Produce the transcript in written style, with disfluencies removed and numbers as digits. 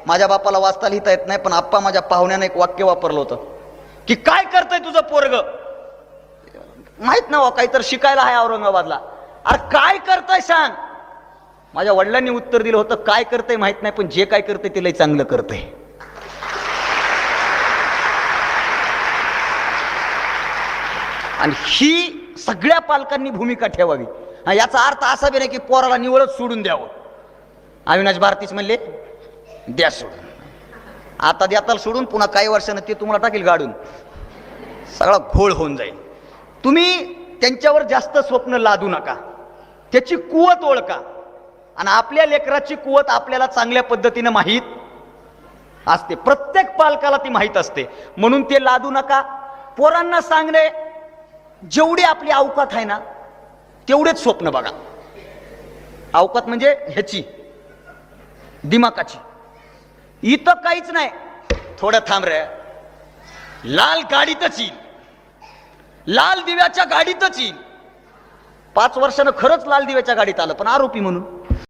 माझ्या बापाला वाचता लिहिता येत नाही, पण आप्पा माझ्या पाहुण्याने एक वाक्य वापरलं होतं की काय करतंय तुझं पोरग. माहित ना काहीतरी शिकायला आहे औरंगाबादला. अरे काय करताय सांग. माझ्या वडिलांनी उत्तर दिलं होतं काय करतंय माहित नाही, पण जे काय करतंय ते लय चांगलं करतंय. आणि ही सगळ्या पालकांनी भूमिका ठेवावी. याचा अर्थ असा बी नाही की पोराला निवळच सोडून द्यावं. अविनाश भारतीच म्हणले द्या सोडून. आता द्याताल सोडून, पुन्हा काही वर्षानं ते तुम्हाला टाकील गाडून, सगळा घोळ होऊन जाईल. तुम्ही त्यांच्यावर जास्त स्वप्न लादू नका, त्याची कुवत ओळखा. आणि आपल्या लेकराची कुवत आपल्याला चांगल्या पद्धतीने माहीत असते, प्रत्येक पालकाला ती माहीत असते, म्हणून ते लादू नका. पोरांना सांगणे जेवढी आपली अवकात आहे ना तेवढेच स्वप्न बघा. अवकात म्हणजे ह्याची दिमाकाची. इथं काहीच नाही. थोडं थांब रे, लाल गाडीतच येईल, लाल दिव्याच्या गाडीतच येईल. 5 वर्षानं खरंच लाल दिव्याच्या गाडीत आलं, पण आरोपी म्हणून.